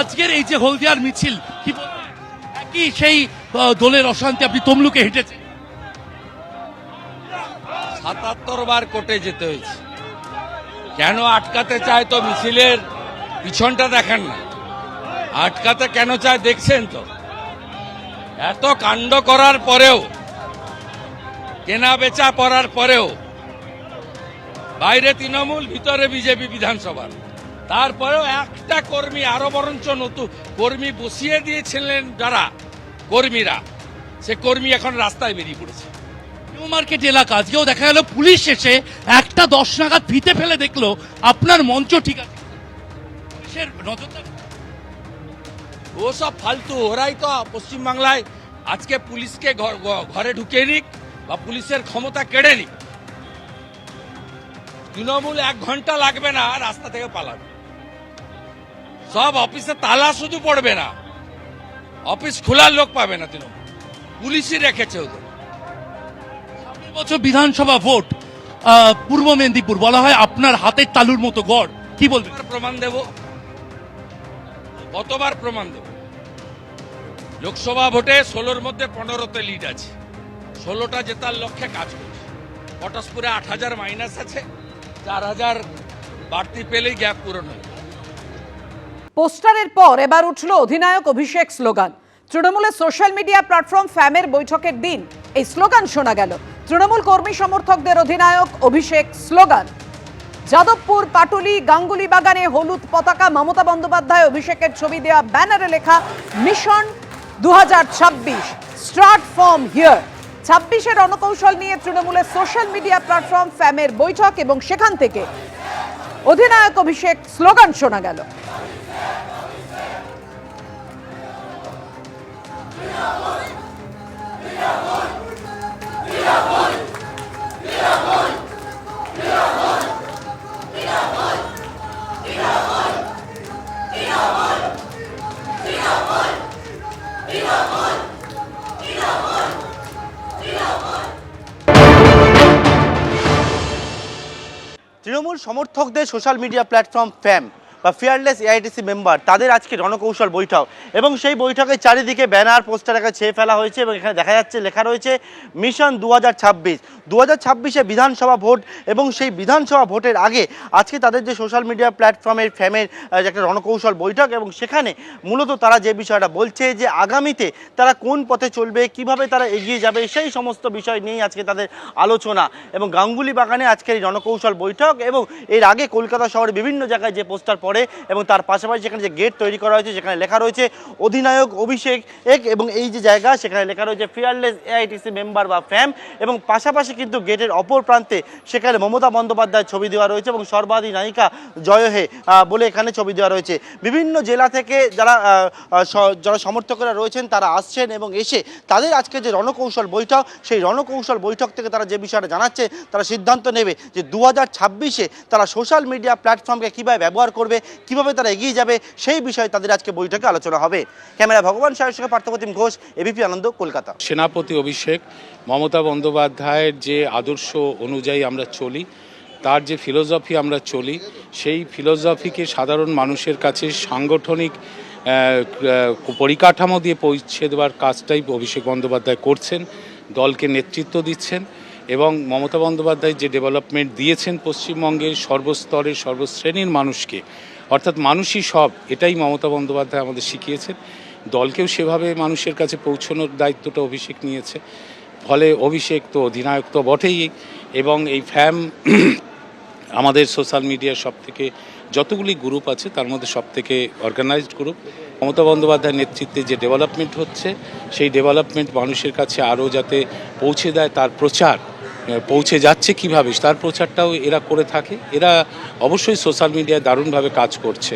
আজকের এই যে হলদিয়ার মিছিল কি কি সেই দলের অশান্তি আপনি তমলুকে হেঁটেছেন ৭৭ বার কোর্টে যেতে হয়েছে। কেন আটকাতে চায় তো মিছিলের পিছনটা দেখেন না, আটকাতে কেন চায় দেখছেন তো। এত কাণ্ড করার পরেও, কেনা বেচা করার পরেও, বাইরে তৃণমূল ভিতরে বিজেপি বিধানসভার, তারপরেও একটা কর্মী, আরো বরঞ্চ নতুন কর্মী বসিয়ে দিয়েছিলেন যারা কর্মীরা, সে কর্মী এখন রাস্তায় বেরিয়ে পড়েছে। নিউ মার্কেট এলাকা আজকেও দেখা গেল পুলিশ এসে 1:10 নাগাদ ফিতে ফেলে দেখলো আপনার মঞ্চ ঠিক আছে। পুলিশের নজরটা ও সব ফালতু, ওরাই তো পশ্চিমবাংলায় আজকে পুলিশকে ঘরে ঢুকিয়ে নিক বা পুলিশের ক্ষমতা কেড়ে নিক, তৃণমূল 1 ঘন্টা লাগবে না রাস্তা থেকে পালাবে। সব অফিসে তালা শুধু পড়বে না, অফিস খোলার লোক পাবে না তৃণমূল, পুলিশই রেখেছে ওদের। বছর বিধানসভা ভোট পূর্ব মেদিনীপুর বলা হয় আপনার হাতের তালুর মতো গড়, কি বলবেন? প্রমাণ দেব, কতবার প্রমাণ দেব। লোকসভা ভোটে 16-র মধ্যে 15-তে লিড আছে, 16টা জেতার লক্ষ্যে কাজ করছে। পটাশপুরে 8,000 মাইনাস আছে, 4,000 বাড়তি পেলেই গ্যাপ পূরণ হয়। পোস্টারের পর এবার উঠল অধিনায়ক অভিষেক স্লোগান। তৃণমূলের সোশ্যাল মিডিয়া প্ল্যাটফর্ম ফ্যামের বৈঠকের দিন এই স্লোগান শোনা গেল। তৃণমূল কর্মী সমর্থকদের অধিনায়ক অভিষেক স্লোগান। যাদবপুর, পাটুলি, গাঙ্গুলি বাগানে হলুদ পতাকা, মমতা বন্দ্যোপাধ্যায় অভিষেকের ছবি দেওয়া ব্যানারে লেখা মিশন 2026 স্টার্ট ফ্রম হিয়ার। 26-এর রণকৌশল নিয়ে তৃণমূলের সোশ্যাল মিডিয়া প্ল্যাটফর্ম ফ্যামের বৈঠক এবং সেখান থেকে অধিনায়ক অভিষেক স্লোগান শোনা গেল। তৃণমূল সমর্থকদের সোশ্যাল মিডিয়া প্ল্যাটফর্ম ফ্যাম বা ফিয়ারলেস এআইটিসি মেম্বার তাদের আজকে রণকৌশল বৈঠক, এবং সেই বৈঠকের চারিদিকে ব্যানার পোস্টার একা ছেয়ে ফেলা হয়েছে এবং এখানে দেখা যাচ্ছে লেখা রয়েছে মিশন 2026। 2026-এ বিধানসভা ভোট এবং সেই বিধানসভা ভোটের আগে আজকে তাদের যে সোশ্যাল মিডিয়া প্ল্যাটফর্মের ফ্যামের একটা রণকৌশল বৈঠক, এবং সেখানে মূলত তারা যে বিষয়টা বলছে যে আগামীতে তারা কোন পথে চলবে, কিভাবে তারা এগিয়ে যাবে, সেই সমস্ত বিষয় নিয়েই আজকে তাদের আলোচনা। এবং গাঙ্গুলি বাগানে আজকের এই রণকৌশল বৈঠক, এবং এর আগে কলকাতা শহরে বিভিন্ন জায়গায় যে পোস্টার পড়ে এবং তার পাশাপাশি সেখানে যে গেট তৈরি করা হয়েছে সেখানে লেখা রয়েছে অধিনায়ক অভিষেক, এবং এই যে জায়গা সেখানে লেখা রয়েছে ফিয়ারলেস এআইটিসি মেম্বার বা ফ্যাম, এবং পাশাপাশি কিন্তু গেটের অপর প্রান্তে সেখানে মমতা বন্দ্যোপাধ্যায়ের ছবি দেওয়া রয়েছে এবং সর্বাধিনায়িকা জয় হে বলে এখানে ছবি দেওয়া রয়েছে। বিভিন্ন জেলা থেকে যারা সমর্থকরা রয়েছেন তারা আসছেন এবং এসে তাদের আজকে যে রণকৌশল বৈঠক, সেই রণকৌশল বৈঠক থেকে তারা যে বিষয়টা জানাচ্ছে, তারা সিদ্ধান্ত নেবে যে 2026-এ তারা সোশ্যাল মিডিয়া প্ল্যাটফর্মকে কীভাবে ব্যবহার করবে, কিভাবে তারা এগিয়ে যাবে, সেই বিষয়ে তাদের আজকে বৈঠকে আলোচনা হবে। ক্যামেরা ভগবান সাহের সঙ্গে পার্থপ্রতিম ঘোষ, এবিপি আনন্দ, কলকাতা। সেনাপতি অভিষেক মমতা বন্দ্যোপাধ্যায়ের যে আদর্শ অনুযায়ী আমরা চলি, তার যে ফিলোসফি আমরা চলি, সেই ফিলোসফিকে সাধারণ মানুষের কাছে সাংগঠনিক পরিকাঠামো দিয়ে পৌঁছে দেওয়ার কাজটাই অভিষেক বন্দ্যোপাধ্যায় করছেন, দলকে নেতৃত্ব দিচ্ছেন। এবং মমতা বন্দ্যোপাধ্যায় যে ডেভেলপমেন্ট দিয়েছেন পশ্চিমবঙ্গের সর্বস্তরের সর্বশ্রেণীর মানুষকে, অর্থাৎ মানুষই সব, এটাই মমতা বন্দ্যোপাধ্যায় আমাদের শিখিয়েছেন। দলকেও সেভাবে মানুষের কাছে পৌঁছানোর দায়িত্বটা অভিষেক নিয়েছে। ফলে অভিষেক তো অধিনায়ক তো বটেই, এবং এই ফ্যাম আমাদের সোশ্যাল মিডিয়ার সব থেকে যতগুলি গ্রুপ আছে তার মধ্যে সব থেকে অর্গানাইজড গ্রুপ। মমতা বন্দ্যোপাধ্যায়ের নেতৃত্বে যে ডেভেলপমেন্ট হচ্ছে, সেই ডেভেলপমেন্ট মানুষের কাছে আরও যাতে পৌঁছে দেয়, তার প্রচার পৌঁছে যাচ্ছে কিভাবে তার প্রচারটাও এরা করে থাকে। এরা অবশ্যই সোশ্যাল মিডিয়ায় দারুণভাবে কাজ করছে।